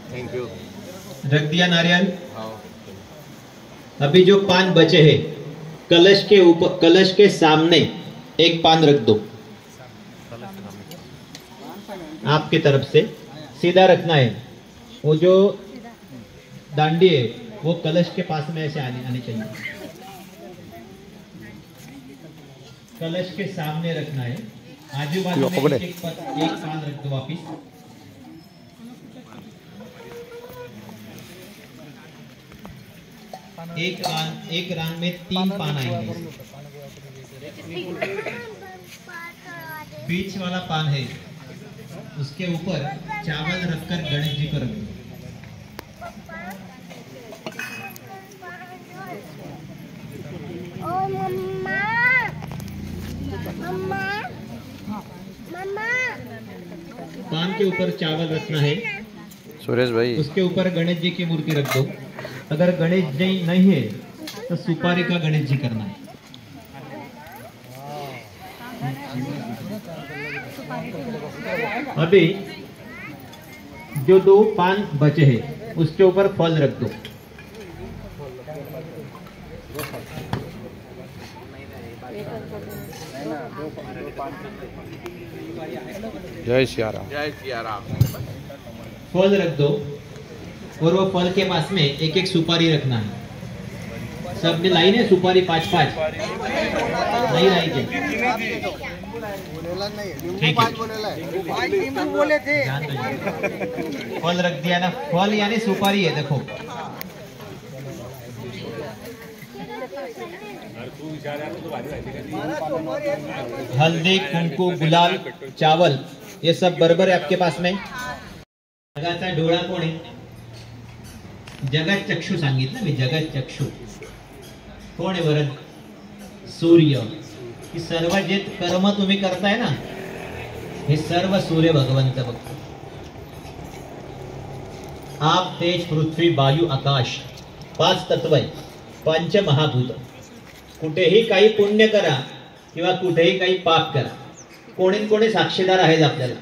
Thank you. रख दिया नारियल। अभी जो पान बचे हैं कलश के ऊपर, कलश के सामने एक पान रख दो, आपकी तरफ से सीधा रखना है। वो जो दांडी है वो कलश के पास में ऐसे आनी चाहिए, कलश के सामने रखना है। आजू बाजू में एक पान रख दो वापिस। एक रान में 3 पान आएंगे। बीच वाला पान है उसके ऊपर चावल रखकर गणेश जी को रख दो। पान के ऊपर चावल रखना है सुरेश भाई, उसके ऊपर गणेश जी की मूर्ति रख दो। अगर गणेश जी नहीं है तो सुपारी का गणेश जी करना है। अभी जो 2 पान बचे हैं उसके ऊपर फल रख दो। जय सिया राम। जय सिया राम। फल रख दो और वो फल के पास में एक एक सुपारी रखना है। सब में लाइन है सुपारी 5-5 नहीं लाई के ठीक है। फल रख दिया ना, फल यानी सुपारी है। देखो हल्दी, कुंकू, गुलाल, चावल ये सब बरोबर है आपके पास में। जगाचा डोळा कोण आहे? जगत चक्षु सांगितलं मी, जगत चक्षु कोण आहे बरं? सूर्य। ही सर्व जे कर्म तुम्ही करताय ना हे सर्व सूर्य भगवंत बघतो। आप, तेज, पृथ्वी, वायू, आकाश 5 तत्व आहे, 5 महाभूत। कुठेही काही पुण्य करा किंवा कुठेही काही पाप करा, कोणी कोणी साक्षीदार आहेत आपल्याला।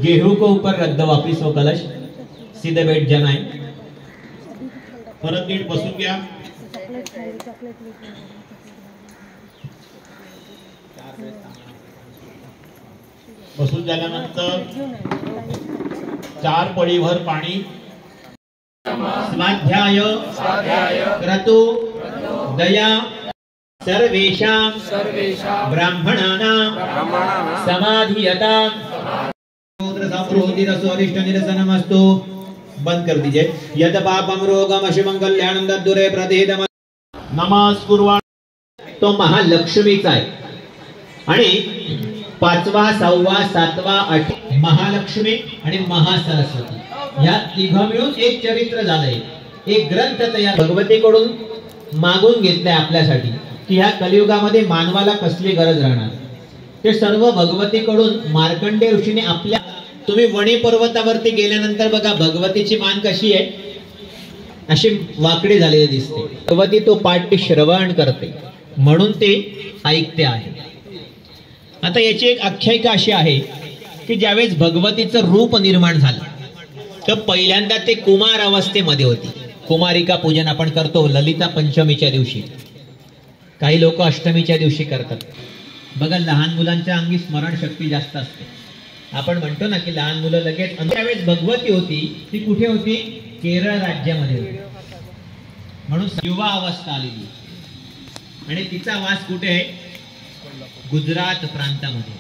गेहूं को ऊपर रख दो वापिस वो कलश, सीधे बैठ जाना है। परत नीट बसून घ्या। बसून झाल्यानंतर 4 पळीभर पाणी स्वाध्याय क्रतु दया सर्वेषां ब्राह्मणानां समाधियतां निरसनमस्तु। बंद कर दीजिए। यद पापम रोगम अशुभम कल्याणम तद्दुरे प्रतीतम। नमस्कुर्वन् तो महालक्ष्मीचा आहे आणि 5वा 6वा 7वा 8 महालक्ष्मी आणि महासरस्वती या तिघं मिळून एक चरित्र झालंय, एक ग्रंथ तयार भगवतीकडून मागून घेतलाय आपल्यासाठी की ह्या कलियुगामध्ये मानवाला कसली गरज राहणार। ते सर्व भगवतीकडून मार्कंडेय ऋषीने आपल्या, तुम्ही वणी पर्वतावरती गेल्यानंतर बघा भगवतीची मान कशी आहे, अशी वाकडी झालेली दिसते। भगवती तो पाठ श्रवण करते म्हणून ते ऐकते आहे। आता याची एक आख्यायिका अशी आहे की ज्यावेळेस भगवतीचं रूप निर्माण झालं तर पहिल्यांदा ते कुमार अवस्थेमध्ये होती। कुमारिका पूजन आपण करतो ललिता पंचमीच्या दिवशी, काही लोक अष्टमीच्या दिवशी करतात। बघा लहान मुलांच्या अंगी स्मरण शक्ती जास्त असते। आपण म्हणतो ना की लहान मुलं लगेच। त्यावेळेस भगवती होती ती कुठे होती? केरळ राज्यामध्ये होती, म्हणून युवा अवस्था आलेली आणि तिचा वास कुठे आहे? गुजरात प्रांतामध्ये,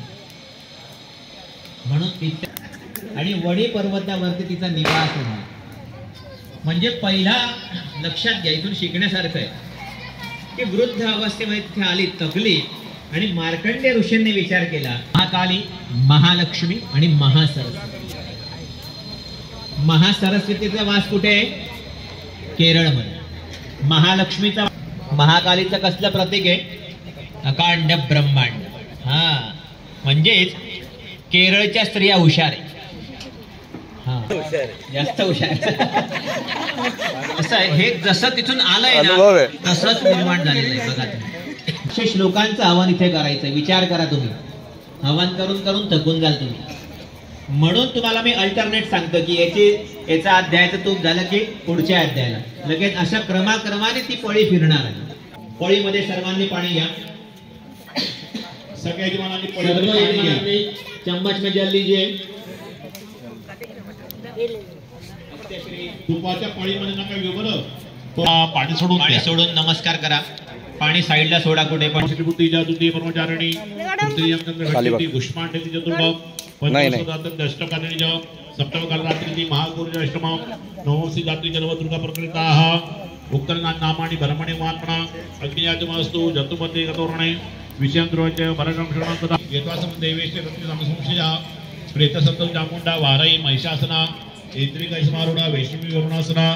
म्हणून तिच्या आणि वणी पर्वतावरती तिचा निवास झाला। म्हणजे पहिला लक्षात घ्या, इथून शिकण्यासारखं आहे की वृद्ध अवस्थेमध्ये तिथे आली, तगली आणि मार्कंडेय ऋषींनी विचार केला, महाकाली, महालक्ष्मी आणि महासरस्वती. महासरस्वतीचा वास कुठे आहे? केरळमध्ये. महालक्ष्मीचा, महाकालीचं कसलं प्रतीक आहे? अकांड ब्रह्मांड. हा, म्हणजेच केरळच्या स्त्रिया हुशार आहे. हा, जास्त हुशार. असं आहे, हे जसं तिथून आलंय ना तसंच निर्माण झालेलं आहे. बघा तुम्ही, विशेष लोकांचं हवन इथे करायचं. विचार करा तुम्ही, हवन करून करून थकून जाल तुम्ही. म्हणून तुम्हाला मी अल्टरनेट सांगतो की याचा अध्यायाचं तूप झालं की पुढच्या अध्यायाला लगेच अशा क्रमाक्रमाने ती पळी फिरणार आहे. पळीमध्ये सर्वांनी पाणी घ्या. सगळ्याची मनाने पाणी घ्या. चम्मच में जल लीजिए. तुपाच्या पळीमध्ये नका घेऊ बरं. पाणी सोडून नमस्कार करा. पाणी साईडला सोडा. कुठे पण कर्मचारिणी सप्तमकालरात्री महागुरुजा अष्टम नवसी जात्री जलवदुर्गा प्रकृताः उक्तनामानि भरमणे महात्मना अग्नियाजमस्तु जतुमते गतोरणे विषयंद्रोच भरगम श्रवणतदा येत्वासम देवेश्वर रत्नसंशया प्रेतसंतल चामुंडा वाराई महिषासना ऐत्रिकैस्मारूढा वैष्णवी वरुणासना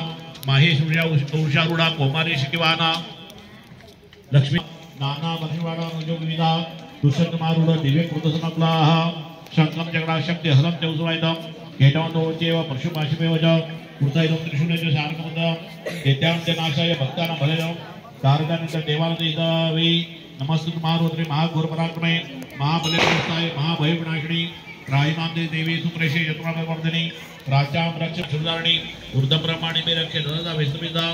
माहेश्वर्या उषारूढा कौमारी शिकिवाना लक्ष्मी नाना लक्ष्मीवाडा विविधा दुष्यंत मारूढ दिव्य कृतसनकुलाः शंकम जगड़ा शक्ति हरम चौसवायदम केटवंदोचेव परशुभाषिमेव च कृतैदम त्रिशूलेच शारकमद दैत्यान्त्यनाशाय भक्तानां भलेदम तारकानित देवालयितावै नमस्तुत मारुद्रे महाघोर पराक्रमे महाबलेश्वराय महाभयविनाशिनी रायमांदे देवी सुप्रेशे यत्नावर्धिनी प्राचां रक्ष सुधारणी ऊर्ध्वब्रह्माणि मे रक्षे धनदा वैष्णविदा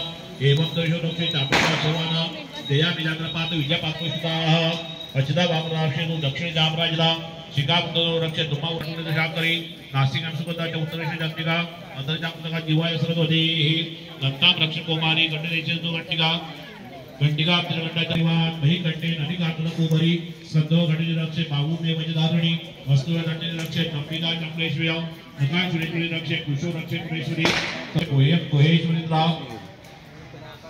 एवं दशो रक्षे चापका सेवाना दया निजाग्रपात विजयपात्मसुताः अचिता वामराक्षेनु दक्षिण जामराजला शिकाबंदो रक्षे दुमावरणे शाकरी नासिकां सुगताच्या उत्तरेश जातिका अंतर्जागतिका जीवाय सरस्वतीः गंगां रक्ष कुमारी गंडेचे दो घटिका घंटिका त्रिगंडा दिवान मही कंटे नदिका कुबरी सद्दो घटिके रक्षे बाहू मे वजधारणी वस्तु घटिके रक्षे नंबिका चंद्रेश्वरी नका सुरेश्वरी रक्षे कुशो रक्षे कुरेश्वरी कोहेश्वरी राव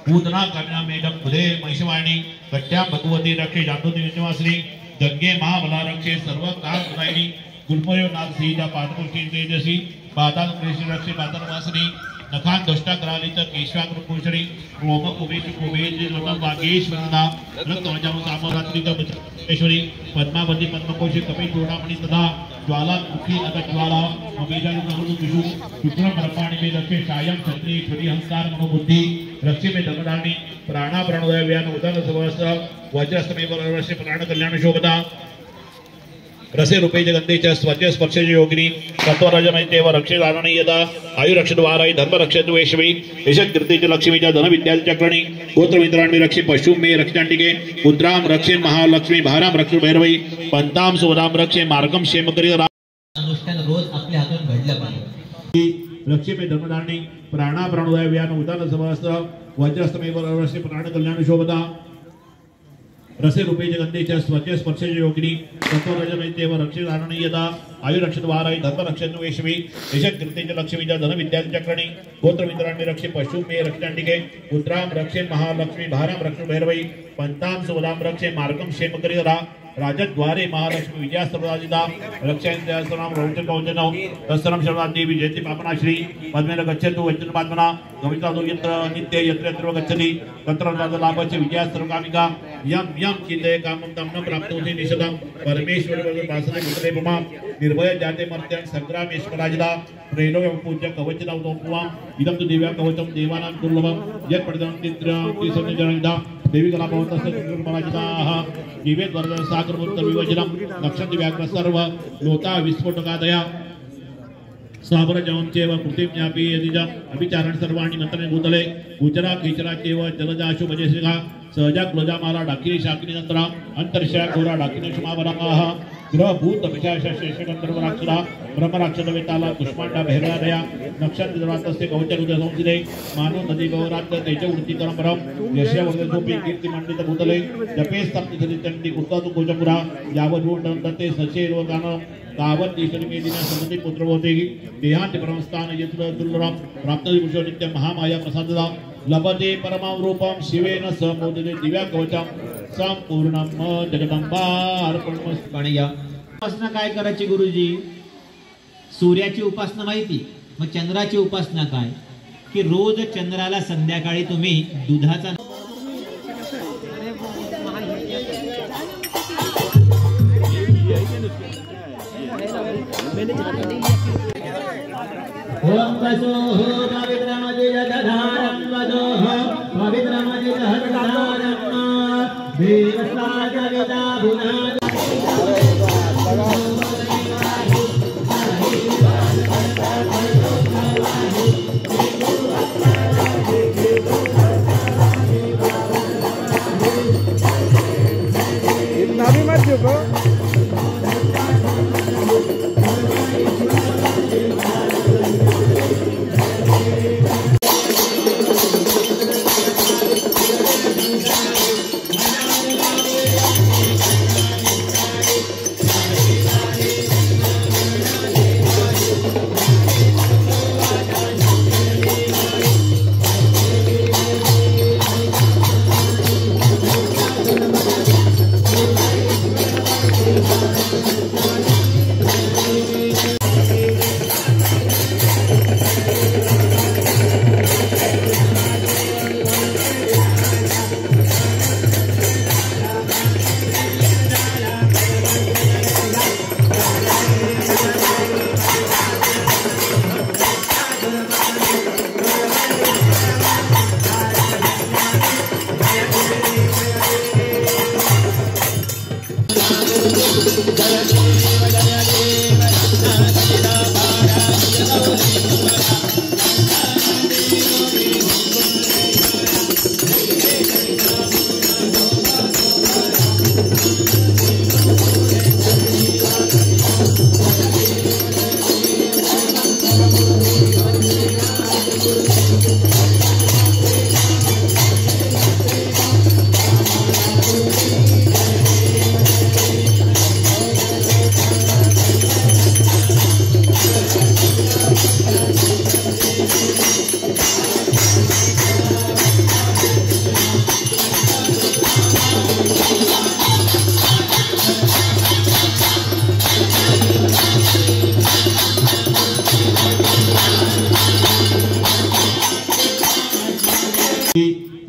पूतना कन्या मेडम बुधे महिषवाणी कट्या भगवती रक्षे जातोती निवासिनी गंगे महाबला रक्षे सर्व काल प्रदायिनी गुलमयो नाथ सीजा पादकोष्ठी तेजसी पादाल कृष्ण रक्षे पादनवासिनी नखान दष्टा करालित केशवाग्र पुरुषणी रोम कुबेश कुबेज लता वागेश्वरदा रक्तवजाम सामरात्रि का बचेश्वरी पद्मावती पद्मकोशी कपि चूड़ामणि तथा ज्वाला मुखी नगर ज्वाला ममेजा नमृत विषु शुक्र ब्रह्माणि में रक्षे सायं चंद्रेश्वरी हंकार मनोबुद्धि रक्षे में धर्मदानी प्राणा प्राणोदय व्यान उदन सहस्र वज्रस्तमे वर्षे प्राण कल्याण शोभदा रसे रूपे जगन्ते स्वच्छ स्पर्शे योगिनी तत्वराजमयते व रक्षे धारणी यदा आयुरक्षद्वाराय धर्म रक्षेत वैश्वी यशक कीर्ति च लक्ष्मी च धन विद्या चक्रणी गोत्र मित्रांनी रक्षे पशु मे रक्षांटिके पुत्राम रक्षे महालक्ष्मी भाराम रक्ष भैरवी पंताम सोदाम रक्षे मार्गम क्षेमकरी अनुष्ठान रोज आपल्या हातून घडलं पाहिजे. रक्षे में धर्मधारणी प्राणा प्राणोदय व्यान उदान सहस्र वज्रस्तमे वर्षे प्राण कल्याण शोभदा रसे रूपे जगन्ते स्वच्छ स्पर्शे योगिनी तत्वराजमयते व रक्षे धारणी यदा आयुरक्षद्वाराय धर्म रक्षेत वैश्वी यशक कीर्ति च लक्ष्मी च धन विद्या चक्रणी गोत्र मित्रांनी रक्षे पशु मे रक्षांटिके पुत्राम रक्षे महालक्ष्मी भाराम रक्ष भैरवी पंताम सुवदाम रक्षे मार्गम क्षेमकरी राजद्वारे महालक्ष्मी विजयास्तराजिता रक्षांतराम रौचन कौचनौ तत्सरम शरणादेवी जयति पापनाश्री पद्मेन गच्छतु वज्रन पात्मना गमिता यत्र नित्य यत्र यत्र गच्छति तत्र लाभस्य विजयास्तरकामिका यम यम चिंतये कामं तं न प्राप्नोति निषदं परमेश्वर वासने पुत्रे मम निर्भय जाते मर्त्यं संग्रामेश्वराजिता प्रेनो पूज्य कवचना उतोपुवा इदं तु दिव्या कवचं देवानां दुर्लभं यत् पठितं तिसंजनविदा देवी कला भवतस्य दुर्मराजिताः दिव्येत वरद सागरमुक्त विवचनं नक्षत्र व्याघ्र सर्व लोता विस्फोटकादया स्वापर जवंचेव कृतिं ज्ञापि यदिजं अभिचारण सर्वाणि मंत्रणे भूतले गुजरा केचरा चेव जलजाशु भजसिंहा सहजा क्लोजा माला डाकिनी शाकिनी नंतरा अंतर्शा घोरा डाकिनी क्षमावराः ग्रह भूत पिशाच शेष गंधर्व राक्षरा ब्रह्म राक्षस वेताला पुष्पांडा भैरवादया नक्षत्र द्रवातस्य कवच उदय संसिदे मानव नदी गौरात तेज वृत्ति परम यशय वर्धोपी कीर्ति मंडित भूतले जपे स्तप्त चंडी कुर्तातु कोजपुरा यावद् दत्ते सचे रोगान तावत् ईश्वरी मे दिना समति पुत्र होते देहांत परमस्थान यत्र दुर्लभम प्राप्त पुरुषो नित्य महामाया प्रसाददा लभते परमं रूपं शिवेन समोदते दिव्या कवचम संपूर्णम जगदंबार्पणमस्तु. आणि या उपासना काय करायची गुरुजी? सूर्याची उपासना माहिती, मग चंद्राची उपासना काय? की रोज चंद्राला संध्याकाळी तुम्ही दुधाचा ओम वसोः पवित्रमति जगधारं वसोः पवित्रमति जगधारं देवस्ताजविदा भुनाद इतना भी मत झुको.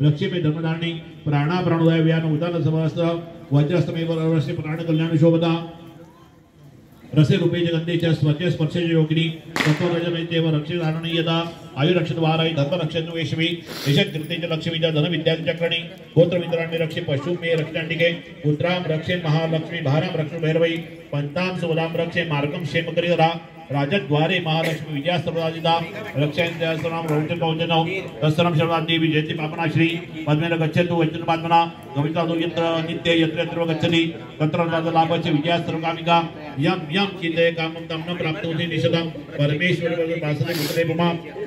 लक्ष्मी धर्मधारणी प्राणा प्राणोदय व्यान उदान समस्त वज्रस्तमे वरवस्य प्राण कल्याण शोभता रसे रूपे जगन्देच्या स्वच्छ स्पर्शे योगिनी तत्वरजमेतेव रक्षितारणीयता आयुरक्षद्वाराय धर्मरक्षण वेशवी यशकृतेच लक्ष्मीच्या धनविद्याचक्रणी गोत्रमित्रांनी रक्षे पशु मे रक्षांडिके पुत्राम रक्षे महालक्ष्मी भाराम रक्षण भैरवई पंताम सुवदाम रक्षे मार्गम क्षेमकरीरा राजद्वारे महालक्ष्मी विजयास्तप्रदादिता रक्षांतराम रौद्र कौजनौ तस्सरम शर्वादेवी जयति पापनाश्री पद्मेन गच्छतु वज्रपात्मना गमितादो यत्र नित्य यत्र यत्र गच्छति तत्र लाभस्य विजयास्तरकामिका यम यम चिंतये कामं तं न प्राप्नोति निषदं परमेश्वर वासने पुत्रे मम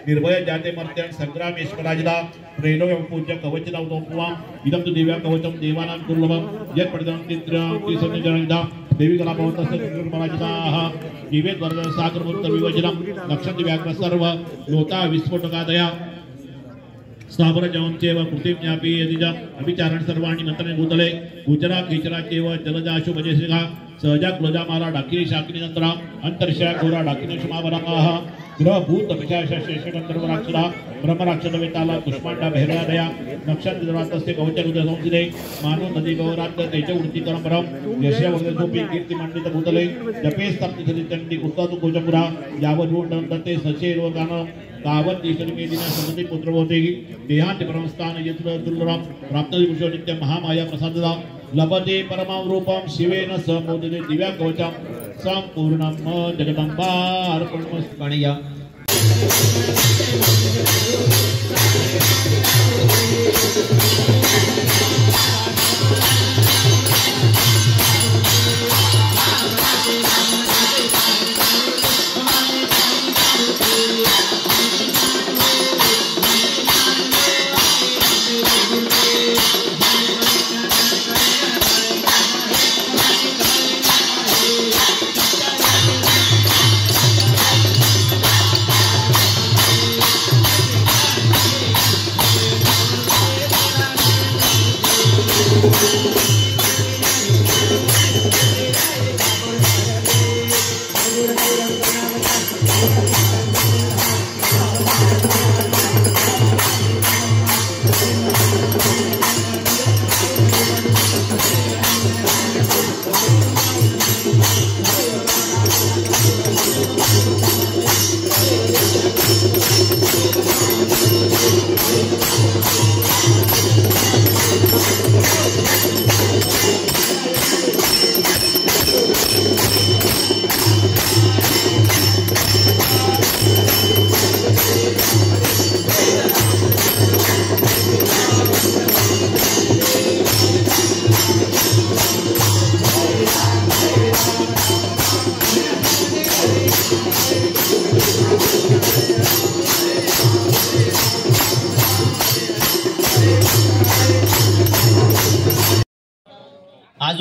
निर्भय जाते मर्त्यं संग्रामेश्वराजिता प्रेनो पूज्य कवचना उतोपुवा इदं तु दिव्या कवचं देवानां दुर्लभं यत् पठितं चित्रं किसन्निजनिदा देवी कला भवतस्य दुर्मराजिताः जीवेत वरद सागरमुक्त विवचनं नक्षत्र व्याघ्र सर्व लोता विस्फोटकादया स्थावर जवंचेव कृतिज्ञापि यदिजा अभिचारण सर्वाणि नंतरे भूतले गुजरा खिचरा चेव जलजाशु भजसिका सहजा क्लोजा मारा डाकिनी शाकिनी नंतरा अंतर्शा घोरा डाकिनी क्षमावराः ग्रह भूत पिशाच शेष गंधर्व राक्षसा ब्रह्म राक्षस वेताला पुष्पांडा भैरवादया नक्षत्र द्वातस्य कवच रुद्र संसिदे मानो नदी गौरात्य तेज वृत्ति परम यशया वरदोपी कीर्ति मंडित भूतले जपे स्तप्त चंडी उत्तम कोजपुरा यावरूढ दत्ते सचेरो गान तावत ईश्वरी दिना समति पुत्र होते देहांत परमस्थान यत्र दुर्लभम प्राप्त विषो नित्य महामाया प्रसाददा लभते परमं रूपं शिवेन समोदते दिव्या कवचम संपूर्णम जगदंबार्पणमस्तु. गणया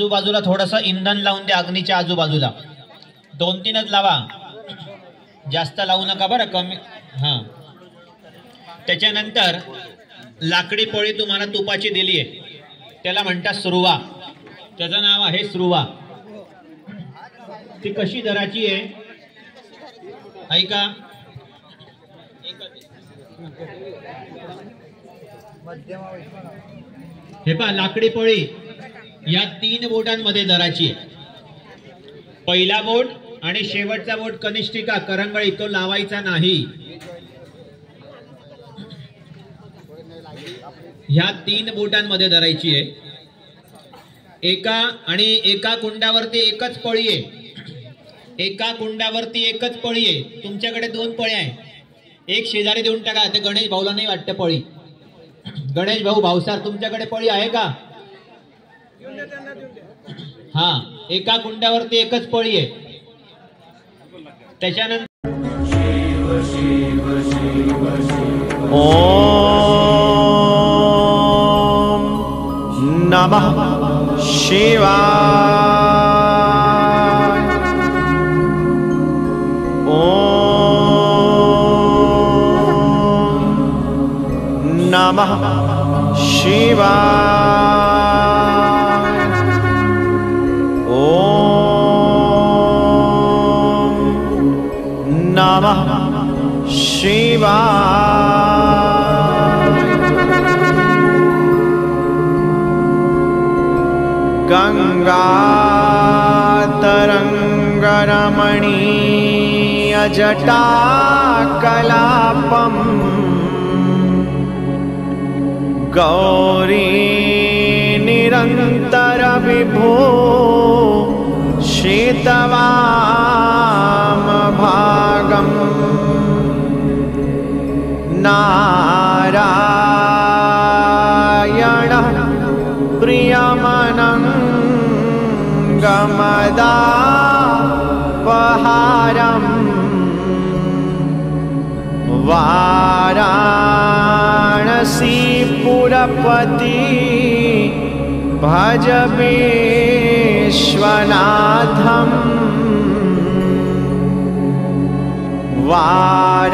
आजूबाजूला थोडंसं इंधन लावून द्या, अग्नीच्या आजूबाजूला 2-3च लावा, जास्त लावू नका बरं, कमी. हां, त्याच्यानंतर लाकडी पोळी तुम्हाला तुपाची दिली आहे, त्याला म्हणतात सुरुवा, त्याचं नाव आहे सुरुवा. ती कशी दराची आहे ऐका. हे पहा, लाकडी पोळी या 3 बोटांमध्ये दराची आहे. पहिला बोट आणि शेवटचा बोट कनिष्ठिका करंगळी तो लावायचा नाही. ह्या 3 बोटांमध्ये धरायची आहे. एका कुंडावरती एकच पळी आहे, एका कुंडावरती एकच पळी आहे. तुमच्याकडे 2 पळ्या आहे, एक शेजारी देऊन टाका, ते गणेश भाऊला नाही वाटतं पळी. गणेश भाऊ, भाऊसार, तुमच्याकडे पळी आहे का? हा, एका कुंडावरती एकच पळी आहे. त्याच्यानंतर ओम नमः शिवाय. ओम नमः शिवाय. ओम नमः शिवाय. गंगातरंगरमणीय जटाकलापम् गौरी निरंतर विभो शीतवाम भागम् नारायण प्रियमनंगमदापहारम् वाराणसीपुरपति भज विश्वनाथम्. वाराणसीपुरपति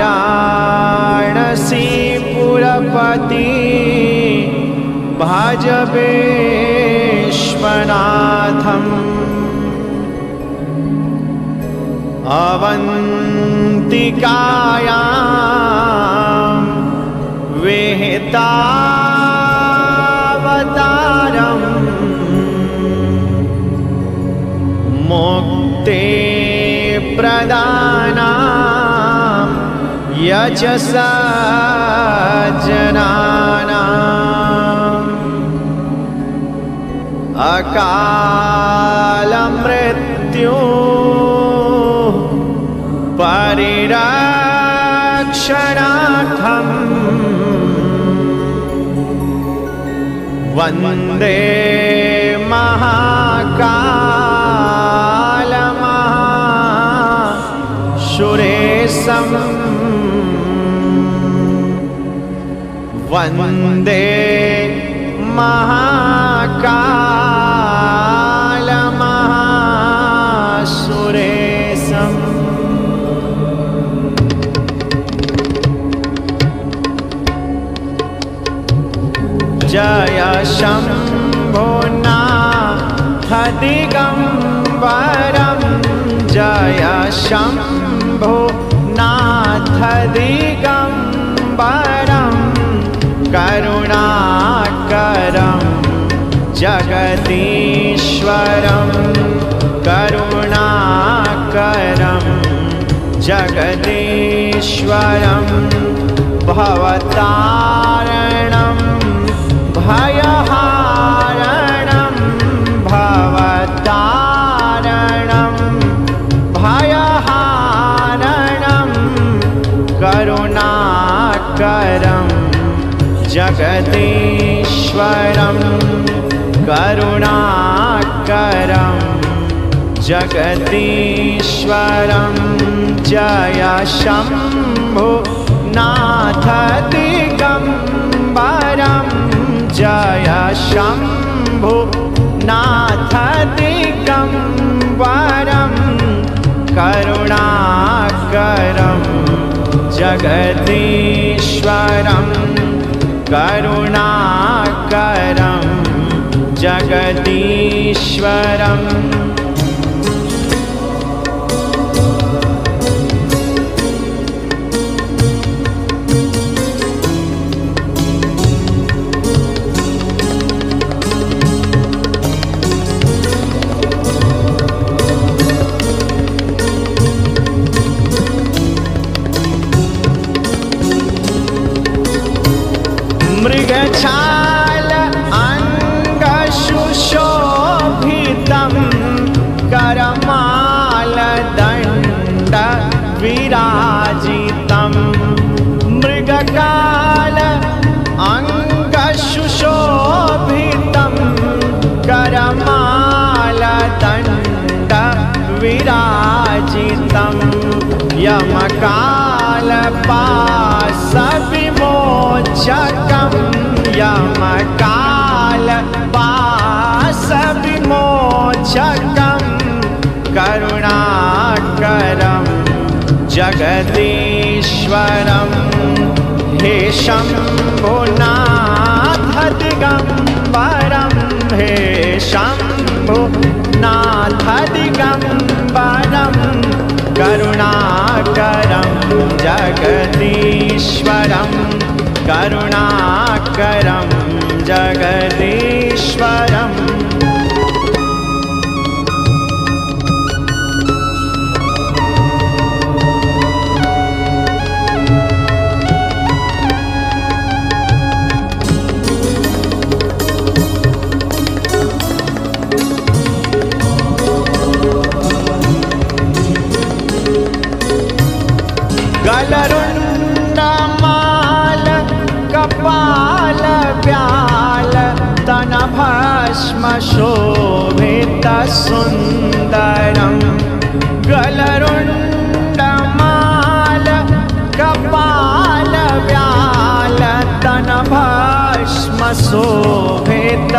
भज विश्वनाथम्. अवंतिकायां विहितावतारम् मुक्ते प्रदानां यजसा जनानाम् अकाल मृत्यु परिरक्षणार्थम् वन्दे महाकालमहाशुरेशम्. वन्दे महाकालमहाशुरेशम्. जय शम्भुनाथ दिगम्बरं जय शम्भुनाथ दिगम्बरं करुणाकरं जगदीश्वरं करुणाकरं जगदीश्वरं भवतारणं भयहारणं भवतारणं भयहारणं करुणाकरं जगदीश्वरं करुणाकरं जगदीश्वरं जय शम्भुनाथ दिगम्बरं जय शम्भुनाथ दिगम्बरं करुणाकरं जगदीश्वरं करुणाकरं जगदीश्वरम् मृगछाल अङ्गशुशोभितं करमालदण्ड विराजितं मृगकाल अङ्गशुशोभितं करमालदण्ड विराजितं यमकालपाशविमोचकं यमकालपाशविमोचकं करुणाकरं जगदीश्वरं हे शम्भुनाथ दिगम्बरं हे शम्भुनाथ दिगम्बरं करुणाकरं जगदीश्वरं करुणाकरं जगदीश्वरम् गलरुण्डमाल कपाल व्याल तनभस्म शोभितसुन्दरं गलरुण्डमाल कपाल व्याल तनभस्म शोभितसुन्दरं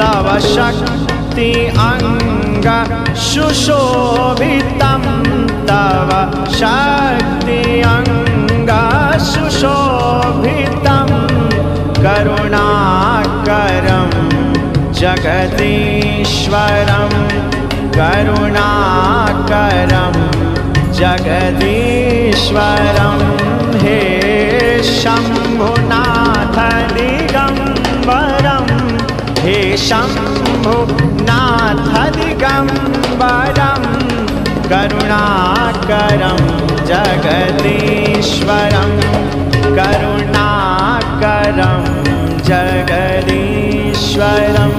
तव शक्ति अङ्ग सुशोभितं तव शक्ति अङ्ग सुशोभितं करुणाकरं जगदीश्वरं करुणाकरं जगदीश्वरं हे शम्भुनाथ दिगम्बरं हे शम्भुनाथ दिगम्बरं करुणाकरं जगदीश्वरं करुणाकरं जगदीश्वरम्